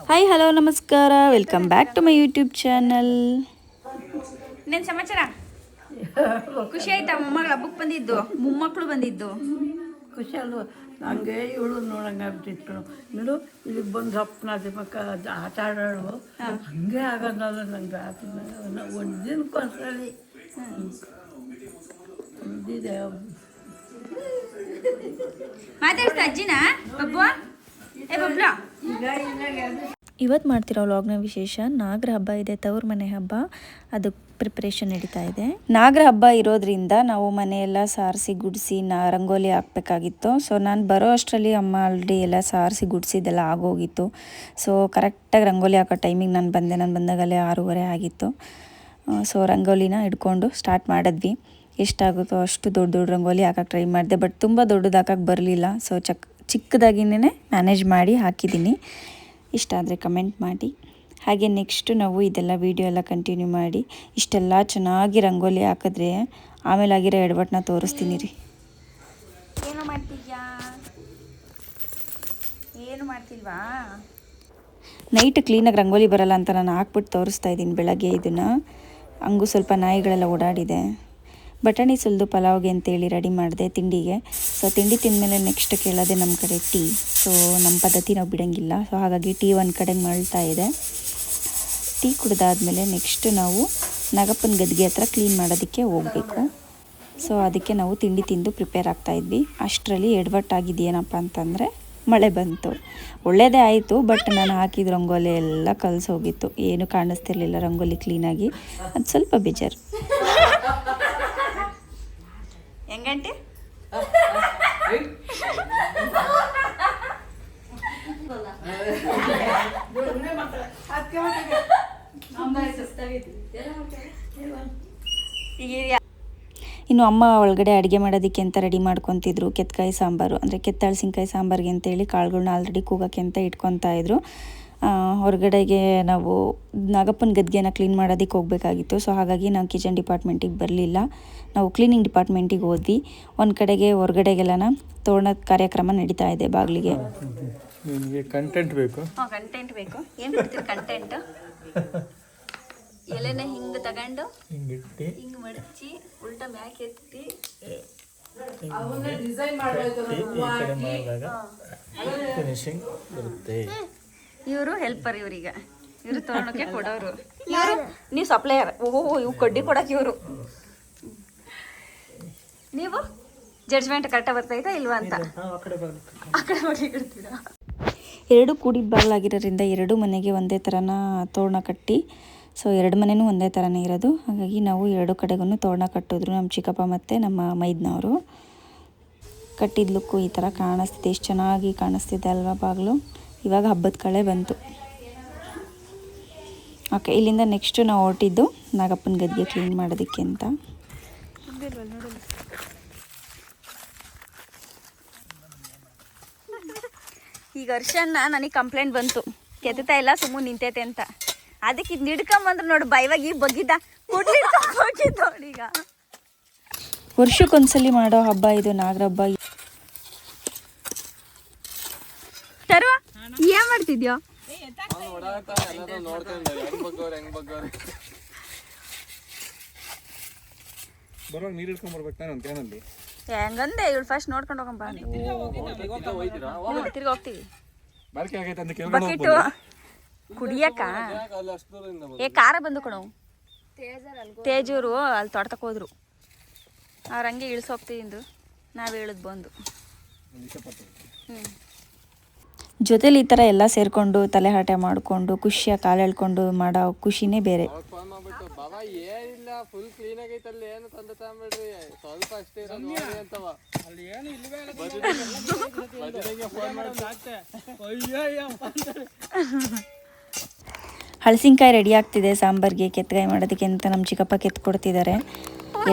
Hi hello ನಮಸ್ಕಾರ, welcome back to my YouTube channel. ಇನ್ನೇನು ಸಮಾಚಾರ? ಖುಷಿ ಆಯ್ತಾ? ಮೊಮ್ಮಗಳು ಹಬ್ಬಕ್ಕೆ ಬಂದಿದ್ದು, ಮೊಮ್ಮಕ್ಕಳು ಬಂದಿದ್ದು ಖುಷಿ ಅಲ್ವ? ನನಗೆ ಇವಳು ನೋಡಂಗೆ ಆಗ್ಬಿಟ್ಟಿತ್ತು. ನೋಡು ಇಲ್ಲಿಗೆ ಬಂದು ಸ್ವಪ್ನ ಪಕ್ಕ ಆಟ ಆಡೋಳು ಹಂಗೆ ಆಗೋದಲ್ಲ. ನನಗೆ ಒಂದು ದಿನಕ್ಕೊಂದ್ಸಲಿ ಇದಿದೆ. ಮಾತಾಡ್ತಾ ಅಜ್ಜಿನ ಬಬ್ಬು ಏ ಬಬ್ಲು. ಇವತ್ತು ಮಾಡ್ತಿರೋ ವ್ಲಾಗ್ನ ವಿಶೇಷ ನಾಗರ ಹಬ್ಬ ಇದೆ, ತವ್ರ ಮನೆ ಹಬ್ಬ. ಅದು ಪ್ರಿಪ್ರೇಷನ್ ನಡೀತಾ ಇದೆ. ನಾಗರ ಹಬ್ಬ ಇರೋದ್ರಿಂದ ನಾವು ಮನೆಯೆಲ್ಲ ಸಾರಿಸಿ ಗುಡಿಸಿ ರಂಗೋಲಿ ಹಾಕಬೇಕಾಗಿತ್ತು. ಸೊ ನಾನು ಬರೋ ಅಷ್ಟರಲ್ಲಿ ಅಮ್ಮ ಆಲ್ರೆಡಿ ಎಲ್ಲ ಸಾರಿಸಿ ಗುಡಿಸಿದ್ದೆಲ್ಲ ಆಗೋಗಿತ್ತು. ಸೊ ಕರೆಕ್ಟಾಗಿ ರಂಗೋಲಿ ಹಾಕೋ ಟೈಮಿಗೆ ನಾನು ಬಂದಾಗಲೇ 6:30 ಆಗಿತ್ತು. ಸೊ ರಂಗೋಲಿನ ಹಿಡ್ಕೊಂಡು ಸ್ಟಾರ್ಟ್ ಮಾಡಿದ್ವಿ. ಎಷ್ಟಾಗುತ್ತೋ ಅಷ್ಟು ದೊಡ್ಡ ದೊಡ್ಡ ರಂಗೋಲಿ ಹಾಕಕ್ಕೆ ಟ್ರೈ ಮಾಡಿದೆ, ಬಟ್ ತುಂಬ ದೊಡ್ಡದು ಹಾಕಕ್ಕೆ ಬರಲಿಲ್ಲ. ಸೊ ಚಿಕ್ಕದಾಗಿನೇ ಮ್ಯಾನೇಜ್ ಮಾಡಿ ಹಾಕಿದ್ದೀನಿ. ಇಷ್ಟ ಆದರೆ ಕಮೆಂಟ್ ಮಾಡಿ. ಹಾಗೆ ನೆಕ್ಸ್ಟು ನಾವು ಇದೆಲ್ಲ ವೀಡಿಯೋ ಎಲ್ಲ ಕಂಟಿನ್ಯೂ ಮಾಡಿ ಇಷ್ಟೆಲ್ಲ ಚೆನ್ನಾಗಿ ರಂಗೋಲಿ ಹಾಕಿದ್ರೆ ಆಮೇಲೆ ಆಗಿರೋ ಎಡವಟ್ಟನ್ನ ತೋರಿಸ್ತೀನಿ ರೀ. ಏನು ಮಾಡ್ತಿದ್ಯಾ? ಏನು ಮಾಡ್ತಿಲ್ವಾ? ನೈಟ್ ಕ್ಲೀನಾಗಿ ರಂಗೋಲಿ ಬರಲ್ಲ ಅಂತ ನಾನು ಹಾಕ್ಬಿಟ್ಟು ತೋರಿಸ್ತಾ ಇದ್ದೀನಿ ಬೆಳಗ್ಗೆ. ಇದನ್ನು ಹಂಗೂ ಸ್ವಲ್ಪ ನಾಯಿಗಳೆಲ್ಲ ಓಡಾಡಿದೆ. ಬಟಾಣಿ ಸುಲಿದು ಪಲಾವ್ಗೆ ಅಂತೇಳಿ ರೆಡಿ ಮಾಡಿದೆ ತಿಂಡಿಗೆ. ಸೊ ತಿಂಡಿ ತಿಂದಮೇಲೆ ನೆಕ್ಸ್ಟ್ ಕೇಳೋದೆ ನಮ್ಮ ಕಡೆ ಟೀ. ಸೊ ನಮ್ಮ ಪದ್ಧತಿ ನಾವು ಬಿಡೋಂಗಿಲ್ಲ. ಸೊ ಹಾಗಾಗಿ ಟೀ ಒಂದು ಕಡೆ ಮಳ್ತಾ ಇದೆ. ಟೀ ಕುಡ್ದಾದ್ಮೇಲೆ ನೆಕ್ಸ್ಟ್ ನಾವು ನಾಗಪ್ಪನ ಗದ್ಗೆ ಹತ್ರ ಕ್ಲೀನ್ ಮಾಡೋದಕ್ಕೆ ಹೋಗಬೇಕು. ಸೊ ಅದಕ್ಕೆ ನಾವು ತಿಂಡಿ ತಿಂದು ಪ್ರಿಪೇರ್ ಆಗ್ತಾಯಿದ್ವಿ. ಅಷ್ಟರಲ್ಲಿ ಎಡವಟ್ಟಾಗಿದ್ದೇನಪ್ಪ ಅಂತಂದರೆ ಮಳೆ ಬಂತು. ಒಳ್ಳೆಯದೇ ಆಯಿತು, ಬಟ್ ನಾನು ಹಾಕಿದ ರಂಗೋಲಿ ಎಲ್ಲ ಕಲಸೋಗಿತ್ತು. ಏನು ಕಾಣಿಸ್ತಿರ್ಲಿಲ್ಲ ರಂಗೋಲಿ ಕ್ಲೀನಾಗಿ. ಅದು ಸ್ವಲ್ಪ ಬೇಜಾರು. ಹೆಂಗಂಟಿ? ಇನ್ನು ಅಮ್ಮ ಒಳಗಡೆ ಅಡುಗೆ ಮಾಡೋದಕ್ಕೆ ಅಂತ ರೆಡಿ ಮಾಡ್ಕೊತಿದ್ರು. ಕೆತ್ತಕಾಯಿ ಸಾಂಬಾರು ಅಂದರೆ ಕೆತ್ತಳಸಿನ್ಕಾಯಿ ಸಾಂಬಾರಿಗೆ ಅಂತೇಳಿ ಕಾಳುಗಳನ್ನ ಆಲ್ರೆಡಿ ಕೂಗೋಕ್ಕೆ ಅಂತ ಇಟ್ಕೊತಾ ಇದ್ರು. ಹೊರಗಡೆಗೆ ನಾವು ನಾಗಪ್ಪನ ಗದ್ಗೆನ ಕ್ಲೀನ್ ಮಾಡೋದಕ್ಕೆ ಹೋಗಬೇಕಾಗಿತ್ತು. ಸೊ ಹಾಗಾಗಿ ನಾವು ಕಿಚನ್ ಡಿಪಾರ್ಟ್ಮೆಂಟಿಗೆ ಬರಲಿಲ್ಲ, ನಾವು ಕ್ಲೀನಿಂಗ್ ಡಿಪಾರ್ಟ್ಮೆಂಟಿಗೆ ಹೋದ್ವಿ. ಒಂದು ಕಡೆಗೆ ಹೊರಗಡೆಗೆಲ್ಲನ ತೋರಣದ ಕಾರ್ಯಕ್ರಮ ನಡೀತಾ ಇದೆ ಬಾಗಿಲಿಗೆ. ನಿಮಗೆ ಕಂಟೆಂಟ್ ಬೇಕು? ಕಂಟೆಂಟ್ ಬೇಕು. ಏನು ಕೊಡ್ತೀರಿ ಕಂಟೆಂಟ್? ಎಲೆನ ಹಿಂಗೆ ತಗೊಂಡು ಹಿಂಗೆ ಮಡಚಿ ಉಲ್ಟಾ ಮ್ಯಾಕ್ ಎತ್ತಿ ಫಿನಿಶಿಂಗ್ ಬರುತ್ತೆ. ಇವರು ಹೆಲ್ಪರ್, ಇವ್ರೀಗ ಇವರು ತೋರಣಕ್ಕೆ ಕೊಡೋರು. ಇವರು ನೀವು ಸಪ್ಲೈಯರ್. ಓಹೋ, ಇವು ಕಡ್ಡಿ ಕೊಡಕ್ಕೆ ಇವರು. ನೀವು ಜಡ್ಜ್ಮೆಂಟ್ ಕರೆಕ್ಟಾಗಿ ಬರ್ತೈತಾ ಇಲ್ವಾ ಅಂತ ಆ ಕಡೆ ಮಾಡಿ ಕೊಡ್ತೀರಾ? ಎರಡು ಕೂಡಿದ ಬಾಗಿಲಾಗಿರೋದ್ರಿಂದ ಎರಡು ಮನೆಗೆ ಒಂದೇ ಥರನ ತೋರಣ ಕಟ್ಟಿ, ಸೊ ಎರಡು ಮನೆಯೂ ಒಂದೇ ಥರನೇ ಇರೋದು. ಹಾಗಾಗಿ ನಾವು ಎರಡು ಕಡೆಗೂ ತೋರಣ ಕಟ್ಟಿದ್ರು. ನಮ್ಮ ಚಿಕ್ಕಪ್ಪ ಮತ್ತು ನಮ್ಮ ಮೈದ್ನವರು ಕಟ್ಟಿದ ಲುಕ್ಕು ಈ ಥರ ಕಾಣಿಸ್ತಿದೆ. ಎಷ್ಟು ಚೆನ್ನಾಗಿ ಕಾಣಿಸ್ತಿದೆ ಅಲ್ವಾ ಬಾಗಿಲು. ಇವಾಗ ಹಬ್ಬದ ಕಳೆ ಬಂತು. ಓಕೆ, ಇಲ್ಲಿಂದ ನೆಕ್ಸ್ಟು ನಾವು ಹೊರಟಿದ್ದು ನಾಗಪ್ಪನ ಗದ್ಗೆ ಕ್ಲೀನ್ ಮಾಡೋದಕ್ಕೆ ಅಂತ. ಈಗ ಹರ್ಷನ್ನ ನನಗೆ ಕಂಪ್ಲೇಂಟ್ ಬಂತು, ಕೆತ್ತಾ ಇಲ್ಲ ಸುಮ್ಮನೆ ನಿಂತೈತೆ ಅಂತ. ಅದಕ್ಕೆ ಇದು ಹಿಡ್ಕೊಂಬಂದ್ರೆ ನೋಡಿ ಬೈವಾಗಿ ಬಗ್ಗಿದ್ದ ಹೋಗಿದ್ದು ನೋಡಿ. ಈಗ ವರ್ಷಕ್ಕೊಂದ್ಸಲಿ ಮಾಡೋ ಹಬ್ಬ ಇದು ನಾಗರ ಹಬ್ಬ. ತರುವ ಏನ್ ಮಾಡ್ತಿದ್ಯೋ? ಹೆಂಗಂದೆ ಇವಳು ಫಸ್ಟ್ ನೋಡ್ಕೊಂಡು ಹೋಗಂಬ. ತಿರ್ಗಿ ಹೋಗ್ತೀವಿ ಬಕೆಟು ಕುಡಿಯಕ್ಕ. ಕಾರ ಬಂದು ಕಣವು ತೇಜೂರು ಅಲ್ಲಿ ತೋಟಕ್ಕೆ ಹೋದ್ರು. ಅವ್ರು ಹಂಗೆ ಇಳಿಸೋಗ್ತಿದ್ದು ನಾವು ಹೇಳದ್ ಬಂದು. ಜೊತೆಲಿ ಈ ಥರ ಎಲ್ಲ ಸೇರಿಕೊಂಡು ತಲೆ ಹರಟೆ ಮಾಡಿಕೊಂಡು ಖುಷಿಯಾಗಿ ಕಾಲು ಎಳ್ಕೊಂಡು ಮಾಡೋ ಖುಷಿನೇ ಬೇರೆ. ಹಳಸಿನಕಾಯಿ ರೆಡಿ ಆಗ್ತಿದೆ ಸಾಂಬಾರಿಗೆ. ಕೆತ್ತಕಾಯಿ ಮಾಡೋದಕ್ಕೆ ಅಂತ ನಮ್ಮ ಚಿಕ್ಕಪ್ಪ ಕೆತ್ಕೊಡ್ತಿದ್ದಾರೆ.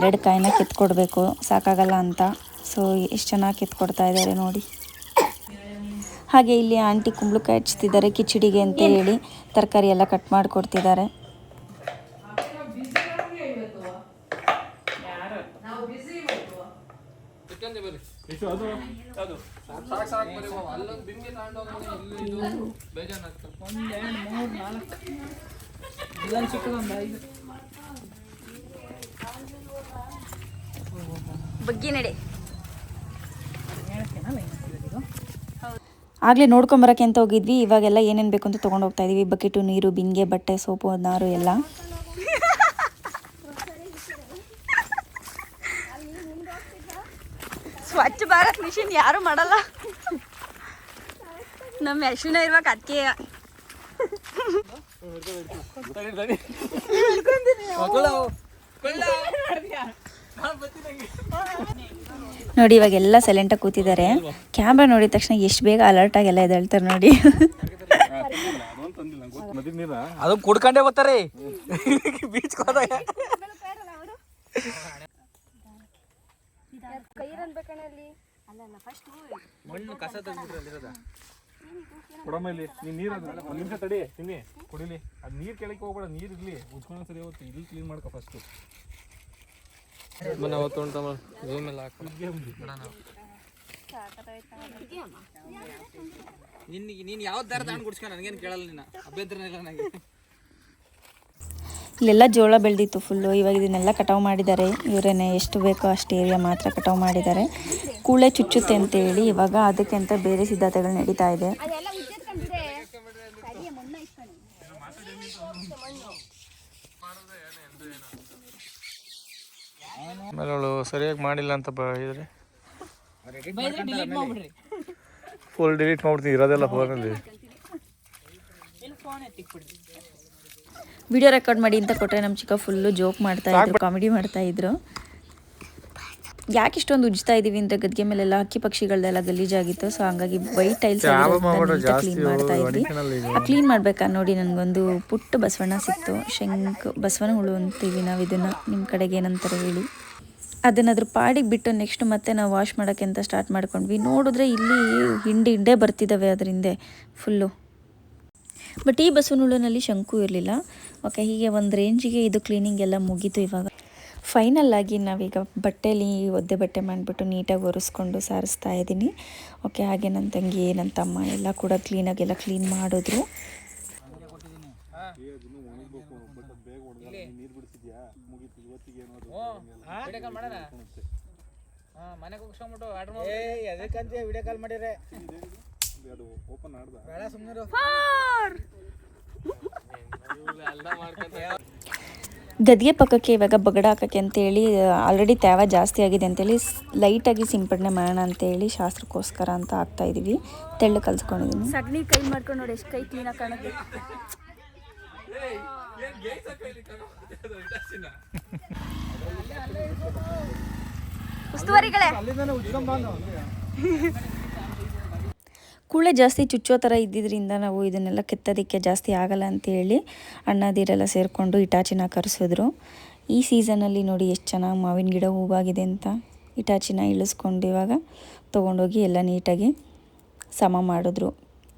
2 ಕಾಯಿನ ಕೆತ್ಕೊಡ್ಬೇಕು, ಸಾಕಾಗಲ್ಲ ಅಂತ. ಸೊ ಎಷ್ಟು ಚೆನ್ನಾಗಿ ಕೆತ್ಕೊಡ್ತಾ ಇದ್ದಾರೆ ನೋಡಿ. ಹಾಗೆ ಇಲ್ಲಿ ಆಂಟಿ ಕುಂಬಳಕಾಯಿ ಹಚ್ತಿದ್ದಾರೆ ಕಿಚಡಿಗೆ ಅಂತ ಹೇಳಿ. ತರಕಾರಿ ಎಲ್ಲ ಕಟ್ ಮಾಡಿಕೊಡ್ತಿದ್ದಾರೆ. ಬಗ್ಗಿ ನಡೆ. ಆಗಲೇ ನೋಡ್ಕೊಂಬರೋಕ್ಕೆ ಅಂತ ಹೋಗಿದ್ವಿ. ಇವಾಗೆಲ್ಲ ಏನೇನು ಬೇಕು ಅಂತ ತೊಗೊಂಡು ಹೋಗ್ತಾ ಇದೀವಿ. ಬಕೆಟು, ನೀರು, ಬಿಂದಿಗೆ, ಬಟ್ಟೆ, ಸೋಪು, ನಾರು ಎಲ್ಲ. ಸ್ವಚ್ಛ ಭಾರತ್ ಮಿಷನ್ ಯಾರು ಮಾಡಲ್ಲ, ನಮ್ಮ ಯಶುನ ಇರ್ಬೇಕು ಅದಕ್ಕೆ. ನೋಡಿ ಇವಾಗೆಲ್ಲ ಸೈಲೆಂಟಾಗಿ ಕೂತಿದ್ದಾರೆ. ಕ್ಯಾಮ್ರಾ ನೋಡಿದ ತಕ್ಷಣ ಎಷ್ಟು ಬೇಗ ಅಲರ್ಟ್ ಆಗಿ ಎಲ್ಲ ಎದ್ದೇಳ್ತಾರೆ ನೋಡಿ. ಅದು ಕುಡ್ಕೊಂಡೇ ಬರ್ತಾರೆ ಬೀಚ್ ಹೋದಾಗ. ಮಣ್ಣು ಕಸ ತೆಗ್ದ್ಬಿಟ್ರೆ ಅಲ್ಲಿರೋದ ಕೊಡಮ್ಮ ಇಲ್ಲಿ. ನೀನು ನೀರು ಒಂದು ನಿಮಿಷ ತಡಿ ತಿನ್ನಿ ಕುಡಿಲಿ. ಅದು ನೀರು ಕೆಳಕ್ಕೆ ಹೋಗ್ಬೇಡ, ನೀರು ಇರಲಿ ಉಜ್ಕೊಂಡು ಸರಿ ಹೋಗುತ್ತೆ. ಇಲ್ಲಿ ಕ್ಲೀನ್ ಮಾಡ್ಕೊ ಫಸ್ಟು. ಅವತ್ತು ಉಂಟಮ್ಮ ಜೂಮ್ ಎಲ್ಲ ನೀನು ಯಾವ ದಾರ ತಗೊಂಡು ಕುಡ್ಸ್ಕೊ, ನನಗೇನು ಕೇಳಲ್ಲ, ನಿನ್ನ ಅಭ್ಯಂತರ ಇಲ್ಲ ನನಗೆ. ಇಲ್ಲೆಲ್ಲ ಜೋಳ ಬೆಳೆದಿತ್ತು ಫುಲ್ಲು. ಇವಾಗ ಇದನ್ನೆಲ್ಲ ಕಟಾವು ಮಾಡಿದ್ದಾರೆ ಇವರೇನೆ. ಎಷ್ಟು ಬೇಕೋ ಅಷ್ಟು ಏರಿಯಾ ಮಾತ್ರ ಕಟಾವು ಮಾಡಿದ್ದಾರೆ. ಕೂಳೆ ಚುಚ್ಚುತ್ತೆ ಅಂತೇಳಿ ಇವಾಗ ಅದಕ್ಕೆ ಅಂತ ಬೇರೆ ಸಿದ್ಧತೆಗಳು ನಡೀತಾ ಇದೆ. ಆಮೇಲೆ ಅವಳು ಸರಿಯಾಗಿ ಮಾಡಿಲ್ಲ ಅಂತ ಇದ್ರೆ ಫುಲ್ ಡಿಲೀಟ್ ಮಾಡ್ಬಿಡ್ತೀನಿ. ಇರೋದೆಲ್ಲ ಫೋನಲ್ಲಿ. ವಿಡಿಯೋ ರೆಕಾರ್ಡ್ ಮಾಡಿ ಅಂತ ಕೊಟ್ಟರೆ ನಮ್ಮ ಚಿಕ್ಕ ಫುಲ್ಲು ಜೋಕ್ ಮಾಡ್ತಾ ಇದ್ರು, ಕಾಮಿಡಿ ಮಾಡ್ತಾ ಇದ್ರು. ಯಾಕೆ ಇಷ್ಟೊಂದು ಉಜ್ತಾ ಇದೀವಿ ಅಂದರೆ ಗದ್ಗೆ ಮೇಲೆಲ್ಲ ಹಕ್ಕಿ ಪಕ್ಷಿಗಳದೆಲ್ಲ ಗಲೀಜಾಗಿತ್ತು. ಸೊ ಹಂಗಾಗಿ ವೈಟ್ ಟೈಲ್ಸ್ ಕ್ಲೀನ್ ಮಾಡ್ತಾ ಇದ್ವಿ. ಕ್ಲೀನ್ ಮಾಡ್ಬೇಕಾ ನೋಡಿ ನನಗೊಂದು ಪುಟ್ಟ ಬಸವಣ್ಣ ಸಿಕ್ತು. ಬಸವನ ಹುಳು ಅಂತೀವಿ ನಾವು ಇದನ್ನು, ನಿಮ್ಮ ಕಡೆಗೆ ಏನಂತಾರೆ ಹೇಳಿ. ಅದನ್ನ ಅದ್ರ ಪಾಡಿಗೆ ಬಿಟ್ಟು ನೆಕ್ಸ್ಟ್ ಮತ್ತೆ ನಾವು ವಾಶ್ ಮಾಡೋಕ್ಕೆ ಅಂತ ಸ್ಟಾರ್ಟ್ ಮಾಡ್ಕೊಂಡ್ವಿ. ನೋಡಿದ್ರೆ ಇಲ್ಲಿ ಹಿಂಡೆ ಬರ್ತಿದ್ದಾವೆ ಅದ್ರ ಹಿಂದೆ ಫುಲ್ಲು. ಬಟ್ ಈ ಬಸವನ ಹುಳುನಲ್ಲಿ ಶಂಕು ಇರಲಿಲ್ಲ. ಓಕೆ, ಹೀಗೆ ಒಂದು ರೇಂಜಿಗೆ ಇದು ಕ್ಲೀನಿಂಗ್ ಎಲ್ಲ ಮುಗೀತು. ಇವಾಗ ಫೈನಲ್ ಆಗಿ ನಾವೀಗ ಬಟ್ಟೆಲಿ ಒದ್ದೆ ಬಟ್ಟೆ ಮಾಡಿಬಿಟ್ಟು ನೀಟಾಗಿ ಒರೆಸ್ಕೊಂಡು ಸಾರಿಸ್ತಾ ಇದ್ದೀನಿ. ಓಕೆ, ಹಾಗೆ ನನ್ನ ತಂಗಿ ನನ್ನ ತಮ್ಮ ಎಲ್ಲ ಕೂಡ ಕ್ಲೀನಾಗೆಲ್ಲ ಕ್ಲೀನ್ ಮಾಡಿದ್ರು. ಗದ್ಗೆ ಪಕ್ಕಕ್ಕೆ ಇವಾಗ ಬಗಡ ಹಾಕೋಕ್ಕೆ ಅಂತೇಳಿ ಆಲ್ರೆಡಿ ತೇವ ಜಾಸ್ತಿ ಆಗಿದೆ ಅಂತೇಳಿ ಲೈಟಾಗಿ ಸಿಂಪಡಣೆ ಮಾಡೋಣ ಅಂತೇಳಿ ಶಾಸ್ತ್ರಕ್ಕೋಸ್ಕರ ಅಂತ ಹಾಕ್ತಾ ಇದ್ದೀವಿ. ತೆಳ್ಳು ಕಲ್ಸ್ಕೊಂಡಿದ್ದೀನಿ. ಸಗಣಿ ಕೈ ಮಾಡ್ಕೊಂಡು ನೋಡಿ ಎಷ್ಟು ಕೈ ಕ್ಲೀನಾಗಿ ಕಾಣುತ್ತೆ. ಉಸ್ತುವಾರಿಗಳೇ ಕೂಳೆ ಜಾಸ್ತಿ ಚುಚ್ಚೋ ಥರ ಇದ್ದಿದ್ದರಿಂದ ನಾವು ಇದನ್ನೆಲ್ಲ ಕೆತ್ತೋದಕ್ಕೆ ಜಾಸ್ತಿ ಆಗಲ್ಲ ಅಂತೇಳಿ ಅಣ್ಣದಿರೆಲ್ಲ ಸೇರಿಕೊಂಡು ಇಟಾಚಿನ ಕರೆಸಿದ್ರು. ಈ ಸೀಸನಲ್ಲಿ ನೋಡಿ ಎಷ್ಟು ಚೆನ್ನಾಗಿ ಮಾವಿನ ಗಿಡ ಹೂವಾಗಿದೆ ಅಂತ ಇಟಾಚಿನ ಇಳಿಸ್ಕೊಂಡು ಇವಾಗ ತೊಗೊಂಡೋಗಿ ಎಲ್ಲ ನೀಟಾಗಿ ಸಮ ಮಾಡಿದ್ರು.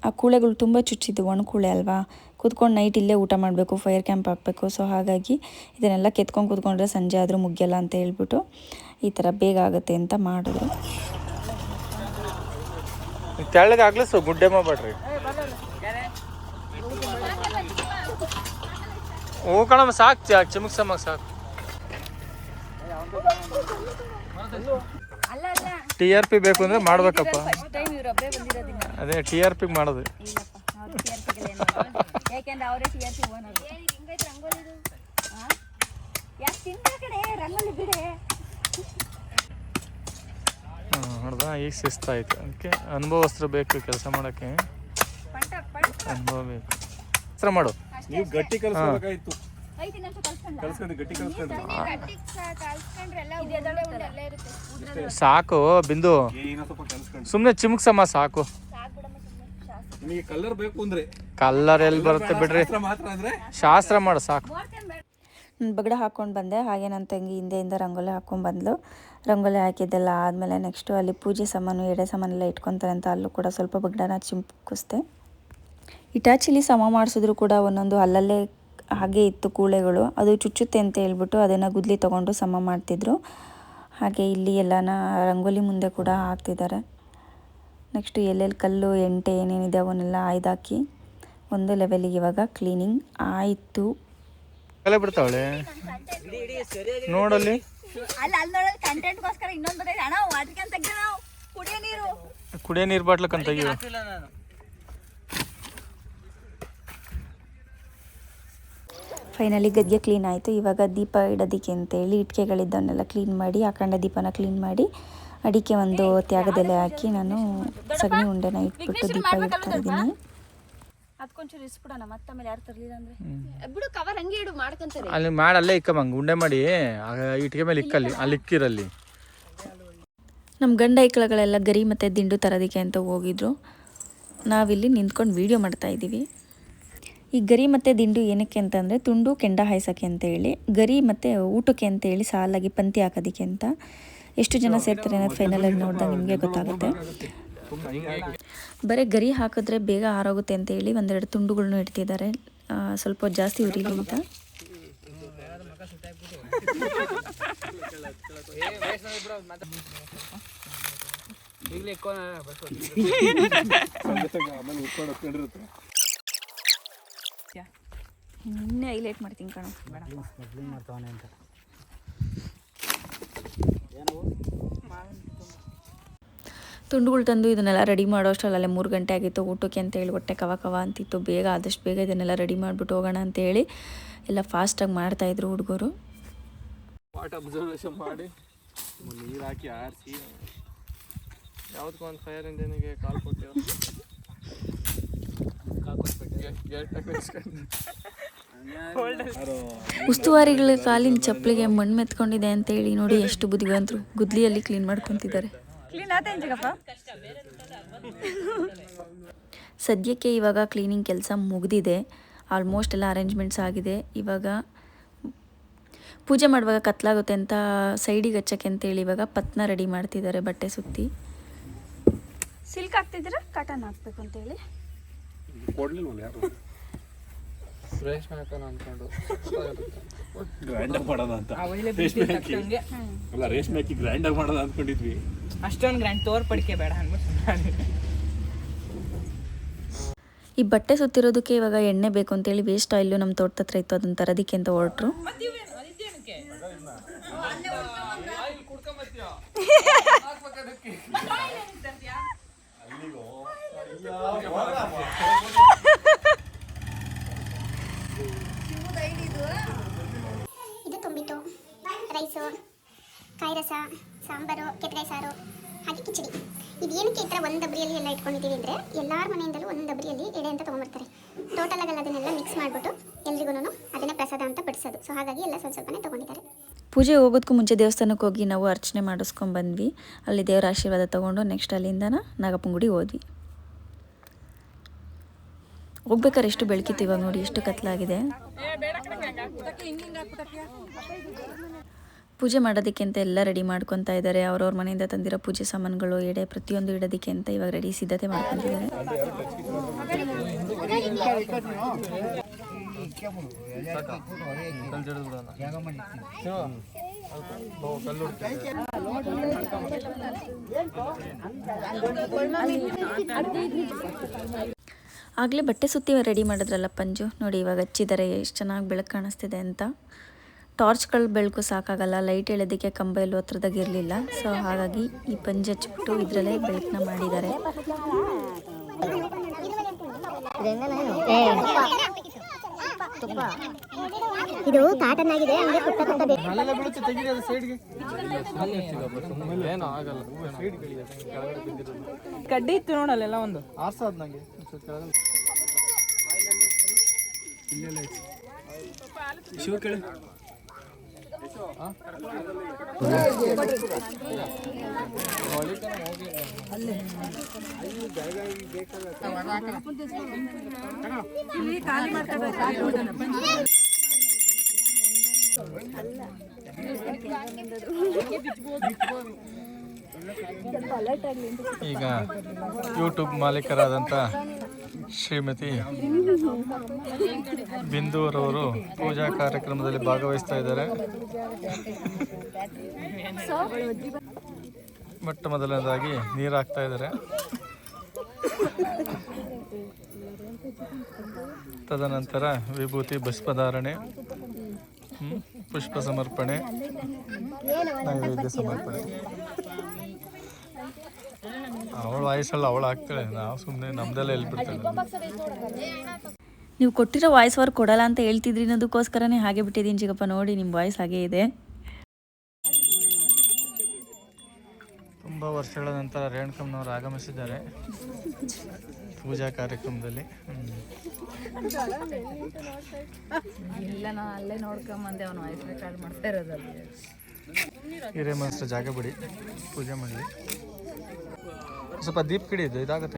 ಆ ಕೂಳೆಗಳು ತುಂಬ ಚುಚ್ಚಿದ್ದು, ಒಣಕೂಳೆ ಅಲ್ವಾ, ಕೂತ್ಕೊಂಡು ನೈಟ್ ಇಲ್ಲೇ ಊಟ ಮಾಡಬೇಕು, ಫೈರ್ ಕ್ಯಾಂಪ್ ಹಾಕಬೇಕು. ಸೊ ಹಾಗಾಗಿ ಇದನ್ನೆಲ್ಲ ಕೆತ್ಕೊಂಡು ಕೂತ್ಕೊಂಡ್ರೆ ಸಂಜೆ ಆದರೂ ಮುಗಿಯಲ್ಲ ಅಂತ ಹೇಳ್ಬಿಟ್ಟು ಈ ಥರ ಬೇಗ ಆಗುತ್ತೆ ಅಂತ ಮಾಡಿದ್ರು. ತೆಳ್ಳಗೆ ಆಗ್ಲಿ ಸೊ ಗುಡ್ಡೆ ಮಾಡ್ಬೇಡ್ರಿ. ಹೂ ಕಣಮ್ಮ ಸಾಕು, ಚಿಮುಕ್ಸಮ್ಮ ಸಾಕು. TRP ಬೇಕು ಅಂದ್ರೆ ಮಾಡ್ಬೇಕಪ್ಪ. ಅದೇ TRP ಮಾಡೋದು. ಯಾಕೆಂದ್ರೆ ಅವರೇ TRP ಓನರ್. ಯಾಕೆ ತಿಂದ ಕಡೆ ರಂಗೋಲಿ ಬಿಡೆ ನೋಡ್ದ ಈಗ ಶಿಸ್ತಾಯ್ತು. ಅದಕ್ಕೆ ಅನುಭವಸ್ಥರು ಬೇಕು ಕೆಲಸ ಮಾಡೋಕ್ಕೆ, ಅನುಭವ ಬೇಕು. ಹೆಸರು ಮಾಡು. ನೀವು ಗಟ್ಟಿ ಕಲಿಸ್ಬೇಕಾಯ್ತು. ಕಲ್ಸ್ಕೊಂಡು ಗಟ್ಟಿ ಕಲಿಸ್ಕೊಂಡ್ರೆ ಸಾಕು. ಬಿಂದು ಸುಮ್ಮನೆ ಚಿಮುಕ್ಸಮ್ಮ ಸಾಕು. ನಿಮಗೆ ಕಲರ್ ಬೇಕು ಅಂದ್ರೆ ಕಲ್ಲರ್ ಎಲ್ಲಿ ಬರುತ್ತೆ ಬಿಡ್ರಿ, ಶಾಸ್ತ್ರ ಮಾಡು ಸಾಕು. ನಾನು ಬಗಡ ಹಾಕ್ಕೊಂಡು ಬಂದೆ. ಹಾಗೆ ನನ್ನ ತಂಗಿ ಹಿಂದೆಯಿಂದ ರಂಗೋಲಿ ಹಾಕ್ಕೊಂಡು ಬಂದಳು. ರಂಗೋಲಿ ಹಾಕಿದ್ದೆಲ್ಲ ಆದಮೇಲೆ ನೆಕ್ಸ್ಟು ಅಲ್ಲಿ ಪೂಜೆ ಸಾಮಾನು, ಎಡೆ ಸಾಮಾನೆಲ್ಲ ಇಟ್ಕೊತಾರೆ ಅಂತ ಅಲ್ಲೂ ಕೂಡ ಸ್ವಲ್ಪ ಬಗಡನ ಚಿಮ್ಕಿಸ್ದೆ. ಇಟಾಚಿಲಿ ಸಮ ಮಾಡಿಸಿದ್ರು ಕೂಡ ಒಂದೊಂದು ಅಲ್ಲಲ್ಲೇ ಹಾಗೆ ಇತ್ತು ಕೂಳೆಗಳು. ಅದು ಚುಚ್ಚುತ್ತೆ ಅಂತ ಹೇಳ್ಬಿಟ್ಟು ಅದನ್ನು ಗುದ್ಲಿ ತೊಗೊಂಡು ಸಮ ಮಾಡ್ತಿದ್ರು. ಹಾಗೆ ಇಲ್ಲಿ ಎಲ್ಲನ ರಂಗೋಲಿ ಮುಂದೆ ಕೂಡ ಹಾಕ್ತಿದ್ದಾರೆ. ನೆಕ್ಸ್ಟು ಎಲ್ಲೆಲ್ಲಿ ಕಲ್ಲು ಎಂಟೆ ಏನೇನಿದೆ ಅವನ್ನೆಲ್ಲ ಆಯ್ದಾಕಿ ಒಂದು ಲೆವೆಲಿಗೆ ಇವಾಗ ಕ್ಲೀನಿಂಗ್ ಆಯಿತು. ಕಲೆ ಬಿಡ್ತಾವಳೆ ನೋಡಲ್ಲಿ. ಕುಡಿಯೋ ನೀರು ಬಾಟ್ಲಕ್ಕಂತ ತೆಗಿಯೋ. ಫೈನಲಿ ಗದ್ಗೆ ಕ್ಲೀನ್ ಆಯಿತು. ಇವಾಗ ದೀಪ ಇಡೋದಕ್ಕೆ ಅಂತೇಳಿ ಇಟ್ಟಿಗೆಗಳಿದ್ದವನ್ನೆಲ್ಲ ಕ್ಲೀನ್ ಮಾಡಿ ಅಖಂಡ ದೀಪನ ಕ್ಲೀನ್ ಮಾಡಿ ಅಡಿಕೆ ಒಂದು ತ್ಯಾಗದೆಲೆ ಹಾಕಿ ನಾನು ಸಗಣಿ ಉಂಡೆನ ಇಟ್ಬಿಟ್ಟು ದೀಪ ಇಡ್ತಾ ಇದ್ದೀನಿ. ಅದಕ್ಕೊಂಚೂರು ಇಸ್ಬಿಡೋಣ ಮತ್ತೆ ಆಮೇಲೆ ಯಾರು ತರಲಿಲ್ಲ ಅಂದ್ರೆ ಬಿಡು ಕವರ್ ಹಂಗೆ ಇಡು ಮಾಡ್ಕೊಂತಾರೆ. ಅಲ್ಲಿ ಮಾಡಿ ಅಲ್ಲೇ ಇಕ್ಕಮ್ಮಂಗೆ ಉಂಡೆ ಮಾಡಿ ಇಟ್ಟಿಗೆ ಮೇಲೆ ಇಕ್ಕಲ್ಲಿ ಅಲ್ಲಿ ಇಕ್ಕಿರಲ್ಲಿ. ನಮ್ಮ ಗಂಡ ಐಕ್ಳಗಳೆಲ್ಲ ಗರಿ ಮತ್ತು ದಿಂಡು ತರೋದಕ್ಕೆ ಅಂತ ಹೋಗಿದ್ರು. ನಾವಿಲ್ಲಿ ನಿಂತ್ಕೊಂಡು ವೀಡಿಯೋ ಮಾಡ್ತಾ ಇದ್ದೀವಿ. ಈ ಗರಿ ಮತ್ತು ದಿಂಡು ಏನಕ್ಕೆ ಅಂತಂದರೆ ತುಂಡು ಕೆಂಡ ಹಾಯ್ಸೋಕ್ಕೆ ಅಂತೇಳಿ, ಗರಿ ಮತ್ತು ಊಟಕ್ಕೆ ಅಂತೇಳಿ ಸಾಲಾಗಿ ಪಂಕ್ತಿ ಹಾಕೋದಕ್ಕೆ ಅಂತ. ಎಷ್ಟು ಜನ ಸೇರ್ತಾರೆ ಅನ್ನೋದು ಫೈನಲಾಗಿ ನೋಡಿದಾಗ ನಿಮಗೆ ಗೊತ್ತಾಗುತ್ತೆ. ಬರೀ ಗರಿ ಹಾಕಿದ್ರೆ ಬೇಗ ಆರೋಗುತ್ತೆ ಅಂತೇಳಿ ಒಂದೆರಡು ತುಂಡುಗಳ್ನು ಇಡ್ತಿದ್ದಾರೆ, ಸ್ವಲ್ಪ ಜಾಸ್ತಿ ಉರಿಲಿ ಅಂತ. ಇನ್ನೇ ಹೈಲೈಟ್ ಮಾಡ್ತೀನಿ ಕಣೋ. ತುಂಡುಗಳು ತಂದು ಇದನ್ನೆಲ್ಲ ರೆಡಿ ಮಾಡೋ ಅಷ್ಟರಲ್ಲೇ 3 ಗಂಟೆ ಆಗಿತ್ತು. ಊಟಕ್ಕೆ ಅಂತೇಳಿ ಹೊಟ್ಟೆ ಕವ ಕವ ಅಂತಿತ್ತು. ಬೇಗ ಆದಷ್ಟು ಬೇಗ ಇದನ್ನೆಲ್ಲ ರೆಡಿ ಮಾಡಿಬಿಟ್ಟು ಹೋಗೋಣ ಅಂತೇಳಿ ಎಲ್ಲ ಫಾಸ್ಟಾಗಿ ಮಾಡ್ತಾಯಿದ್ರು ಹುಡುಗರು. ವಾಟ್ ಅಬ್ಸರ್ವೇಷನ್ ಮಾಡಿ ನೀರು ಹಾಕಿ ಆರಿಸಿ ಯಾವುದಕ್ಕೂ ಒಂದು ಫೈರ್ ಇಂಜಿನಿಗೆ ಕಾಲ್ ಕೊಟ್ಟೆವು. ಉಸ್ತುವಾರಿಗಳ ಕಾಲಿನ ಚಪ್ಪಲಿಗೆ ಮಣ್ಣು ಮೆತ್ಕೊಂಡಿದೆ ಅಂತೇಳಿ ನೋಡಿ ಎಷ್ಟು ಬುದ್ಧಿವಂತರು, ಗುದ್ಲಿಯಲ್ಲಿ ಕ್ಲೀನ್ ಮಾಡ್ಕೊತಿದ್ದಾರೆ. ಸದ್ಯಕ್ಕೆ ಇವಾಗ ಕ್ಲೀನಿಂಗ್ ಕೆಲಸ ಮುಗಿದಿದೆ. ಆಲ್ಮೋಸ್ಟ್ ಎಲ್ಲ ಅರೇಂಜ್ಮೆಂಟ್ಸ್ ಆಗಿದೆ. ಇವಾಗ ಪೂಜೆ ಮಾಡುವಾಗ ಕತ್ಲಾಗುತ್ತೆ ಅಂತ ಸೈಡಿಗೆ ಹಚ್ಚಕ್ಕೆ ಅಂತೇಳಿ ಇವಾಗ ಪತ್ನ ರೆಡಿ ಮಾಡ್ತಿದ್ದಾರೆ. ಬಟ್ಟೆ ಸುತ್ತಿ ಸಿಲ್ಕ್ ಹಾಕ್ತಿದ್ದೀರಾ ಕಾಟನ್ ಹಾಕ್ಬೇಕು ಅಂತೇಳಿ ರೇಷ್ಮೆ ಹಾಕೋಣ ಅಂದ್ಕೊಂಡು ಗ್ರೈಂಡರ್ ಮಾಡೋಣ ಅಂತ. ರೇಷ್ಮೆ ಹಾಕಿ ಗ್ರೈಂಡರ್ ಮಾಡೋಣ ಅಂದ್ಕೊಂಡಿದ್ವಿ. ಅಷ್ಟೊಂದು ಗ್ರ್ಯಾಂಡ್ ತೋರ್ಪಡಿಕೆ ಬೇಡ ಅನ್ಬಿಟ್ಟು ಈ ಬಟ್ಟೆ ಸುತ್ತಿರೋದಕ್ಕೆ ಇವಾಗ ಎಣ್ಣೆ ಬೇಕು ಅಂತೇಳಿ ವೇಸ್ಟ್ ಆಯಿಲು ನಮ್ಮ ತೋಟದ ಹತ್ರ ಇತ್ತು, ಅದನ್ನು ತರೋದಕ್ಕೆ ಅಂತ ಹೊರಟ್ರು. ಇದು ತುಂಬಿಟ್ಟು ರೈಸು, ಕಾಯಿ ರಸ, ಸಾಂಬಾರು, ಕೆಟ್ಟಗಾಯಿ ಸಾರು, ಹಾಗೆ ಕಿಚಡಿ. ಇದೇನಕ್ಕೆ ಈ ಥರ ಒಂದು ಡಬ್ರಿಯಲ್ಲಿ ಎಲ್ಲ ಇಟ್ಕೊಂಡಿದ್ದೀವಿ ಅಂದರೆ ಎಲ್ಲರ ಮನೆಯಿಂದಲೂ ಒಂದು ಡಬ್ರಿಯಲ್ಲಿ ಎಡೆ ಅಂತ ತೊಗೊಂಬರ್ತಾರೆ. ಟೋಟಲಾಗಿ ಅದನ್ನೆಲ್ಲ ಮಿಕ್ಸ್ ಮಾಡಿಬಿಟ್ಟು ಎಲ್ರಿಗೂ ಅದನ್ನು ಪ್ರಸಾದ ಅಂತ ಬಡಿಸೋದು. ಸೊ ಹಾಗಾಗಿ ಎಲ್ಲ ಸ್ವಲ್ಪ ಸ್ವಲ್ಪನೇ ತೊಗೊಂಡಿದ್ದಾರೆ. ಪೂಜೆ ಹೋಗೋದಕ್ಕೂ ಮುಂಚೆ ದೇವಸ್ಥಾನಕ್ಕೆ ಹೋಗಿ ನಾವು ಅರ್ಚನೆ ಮಾಡಿಸ್ಕೊಂಡು ಬಂದ್ವಿ. ಅಲ್ಲಿ ದೇವರ ಆಶೀರ್ವಾದ ತೊಗೊಂಡು ನೆಕ್ಸ್ಟ್ ಅಲ್ಲಿಂದ ನಾಗಪ್ಪಂಗುಡಿ ಹೋದ್ವಿ. ಹೋಗ್ಬೇಕಾದ್ರೆ ಎಷ್ಟು ಬೆಳಕಿತ್ತು, ಇವಾಗ ನೋಡಿ ಎಷ್ಟು ಕತ್ಲಾಗಿದೆ. ಪೂಜೆ ಮಾಡೋದಕ್ಕೆ ಅಂತ ಎಲ್ಲ ರೆಡಿ ಮಾಡ್ಕೊತಾ ಇದ್ದಾರೆ. ಅವ್ರವ್ರ ಮನೆಯಿಂದ ತಂದಿರೋ ಪೂಜೆ ಸಾಮಾನುಗಳು, ಎಡೆ ಪ್ರತಿಯೊಂದು ಇಡೋದಕ್ಕೆ ಅಂತ ಇವಾಗ ರೆಡಿ ಸಿದ್ಧತೆ ಮಾಡ್ಕೊತಿದ್ದಾರೆ. ಆಗಲೇ ಬಟ್ಟೆ ಸುತ್ತಿ ರೆಡಿ ಮಾಡಿದ್ರಲ್ಲ ಪಂಜು, ನೋಡಿ ಇವಾಗ ಹಚ್ಚಿದ್ದಾರೆ. ಎಷ್ಟು ಚೆನ್ನಾಗಿ ಬೆಳಕು ಕಾಣಿಸ್ತಿದೆ ಅಂತ. ಟಾರ್ಚ್ಗಳ ಬೆಳಕು ಸಾಕಾಗಲ್ಲ, ಲೈಟ್ ಎಳೆದಕ್ಕೆ ಕಂಬ ಎಲ್ಲೂ ಹತ್ರದಾಗ ಇರಲಿಲ್ಲ. ಸೊ ಹಾಗಾಗಿ ಈ ಪಂಜು ಹಚ್ಬಿಟ್ಟು ಇದರಲ್ಲೇ ಬೆಳಕನ್ನ ಮಾಡಿದ್ದಾರೆ. ಇದು ಕಾಟನ್ ಆಗಿದೆ. ಕಡ್ಡಿ ಇತ್ತು ನೋಡಲ್ಲೆಲ್ಲ ಒಂದು ಆರ್ಸೋದ್ ನಂಗೆ ಶಿವ ಕೇಳಿ ಈಗ ಯೂಟ್ಯೂಬ್ ಮಾಲೀಕರಾದಂಥ ಶ್ರೀಮತಿ ಬಿಂದೂರವರು ಪೂಜಾ ಕಾರ್ಯಕ್ರಮದಲ್ಲಿ ಭಾಗವಹಿಸ್ತಾ ಇದ್ದಾರೆ. ಮೊಟ್ಟ ಮೊದಲನೇದಾಗಿ ನೀರು ಹಾಕ್ತಾ ಇದ್ದಾರೆ. ತದನಂತರ ವಿಭೂತಿ ಭಸ್ಮಧಾರಣೆ, ಪುಷ್ಪ ಸಮರ್ಪಣೆ, ನೈವೇದ್ಯ ಸಮರ್ಪಣೆ. ಅವಳು ವಾಯ್ಸಲ್ಲ ಅವಳು ಹಾಕ್ತಾಳೆ, ನಾವು ಸುಮ್ಮನೆ ನಮ್ದೆಲ್ಲ ಹೇಳ್ಬಿಡ್ತಾಳೆ. ನೀವು ಕೊಟ್ಟಿರೋ ವಾಯ್ಸ್ ವರ್ಕ್ ಕೊಡಲ್ಲ ಅಂತ ಹೇಳ್ತಿದ್ರಿ ಅನ್ನೋದಕ್ಕೋಸ್ಕರನೇ ಹಾಗೆ ಬಿಟ್ಟಿದ್ದೀನಿ ಚಿಕ್ಕಪ್ಪ. ನೋಡಿ ನಿಮ್ಮ ವಾಯ್ಸ್ ಹಾಗೇ ಇದೆ. ತುಂಬ ವರ್ಷಗಳ ನಂತರ ರೇಣುಕಮ್ಮನವರು ಆಗಮಿಸಿದ್ದಾರೆ ಪೂಜಾ ಕಾರ್ಯಕ್ರಮದಲ್ಲಿ. ಹಿರೇಮನಸ್ರ ಜಾಗ ಬಿಡಿ, ಪೂಜೆ ಮಾಡಲಿ. ಸ್ವಲ್ಪ ದೀಪ ಕಿಡಿದು ಇದಾಗುತ್ತೆ.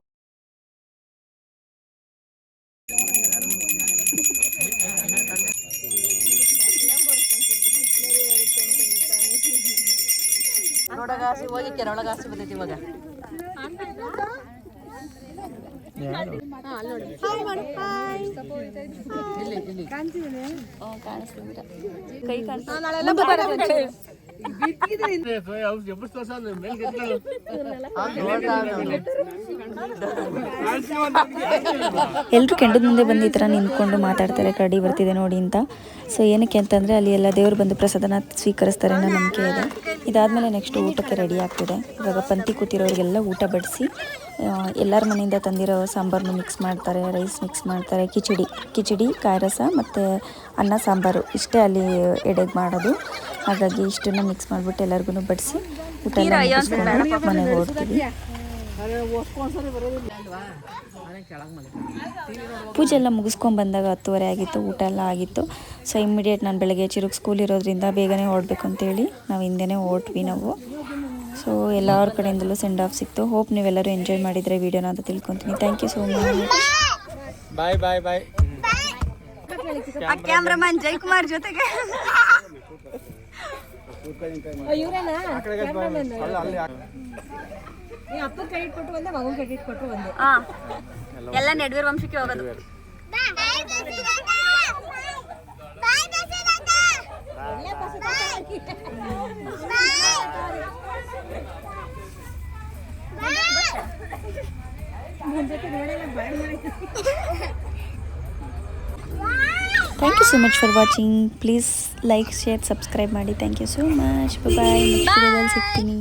ಹೋಗಿ ಕೆರೊಳಗಾಸಿ ಬಂದೈತಿ ಇವಾಗ. ಎಲ್ಲರೂ ಕೆಂಡದ ಮುಂದೆ ಬಂದು ಈ ಥರ ನಿಂತ್ಕೊಂಡು ಮಾತಾಡ್ತಾರೆ, ಕರಡಿ ಬರ್ತಿದೆ ನೋಡಿ ಅಂತ. ಸೊ ಏನಕ್ಕೆ ಅಂತಂದರೆ ಅಲ್ಲಿ ಎಲ್ಲ ದೇವರು ಬಂದು ಪ್ರಸಾದನ ಸ್ವೀಕರಿಸ್ತಾರೆ ಅನ್ನೋ ನಂಬಿಕೆ ಇದೆ. ಇದಾದಮೇಲೆ ನೆಕ್ಸ್ಟ್ ಊಟಕ್ಕೆ ರೆಡಿ ಆಗ್ತಿದೆ. ಇವಾಗ ಪಂಕ್ತಿ ಕೂತಿರೋರಿಗೆಲ್ಲ ಊಟ ಬಡಿಸಿ ಎಲ್ಲರ ಮನೆಯಿಂದ ತಂದಿರೋ ಸಾಂಬಾರನ್ನು ಮಿಕ್ಸ್ ಮಾಡ್ತಾರೆ, ರೈಸ್ ಮಿಕ್ಸ್ ಮಾಡ್ತಾರೆ, ಕಿಚಡಿ ಕಾಯಿ ರಸ ಮತ್ತು ಅನ್ನ ಸಾಂಬಾರು ಇಷ್ಟೇ ಅಲ್ಲಿ ಎಡೆಗೆ ಮಾಡೋದು. ಹಾಗಾಗಿ ಇಷ್ಟನ್ನು ಮಿಕ್ಸ್ ಮಾಡಿಬಿಟ್ಟು ಎಲ್ಲರಿಗೂ ಬಡಿಸಿ ಊಟ ಎಲ್ಲ ಮನೆಗೆ ಹೊರಡ್ತೀವಿ. ಪೂಜೆ ಎಲ್ಲ ಮುಗಿಸ್ಕೊಂಡ್ಬಂದಾಗ 10:30 ಆಗಿತ್ತು, ಊಟ ಎಲ್ಲ ಆಗಿತ್ತು. ಸೊ ಇಮ್ಮಿಡಿಯೇಟ್ ನಾನು ಬೆಳಗ್ಗೆ ಚಿರುಗ್ ಸ್ಕೂಲ್ ಇರೋದ್ರಿಂದ ಬೇಗನೆ ಹೊರಡ್ಬೇಕು ಅಂತೇಳಿ ನಾವು ಹಿಂದೆನೇ ಹೊರಟ್ವಿ ನಾವು. ಸೊ ಎಲ್ಲರ ಕಡೆಯಿಂದಲೂ ಸೆಂಡ್ ಆಫ್ ಸಿಕ್ತು. ಹೋಪ್ ನೀವೆಲ್ಲರೂ ಎಂಜಾಯ್ ಮಾಡಿದರೆ ವೀಡಿಯೋನ ಅಂತ ತಿಳ್ಕೊತೀನಿ. Thank you so much. Bye bye bye. Cameraman Jayakumar ಜೊತೆಗೆ ಎಲ್ಲ ನೆಡ್ವೀರ್ ವಂಶಕ್ಕೆ ಹೋಗೋದು. Thank you so much for watching. Please like, share, subscribe ಮಾಡಿ. Thank you so much. Bye bye. Next video ಅಲ್ಲಿ ಸಿಗ್ತೀನಿ.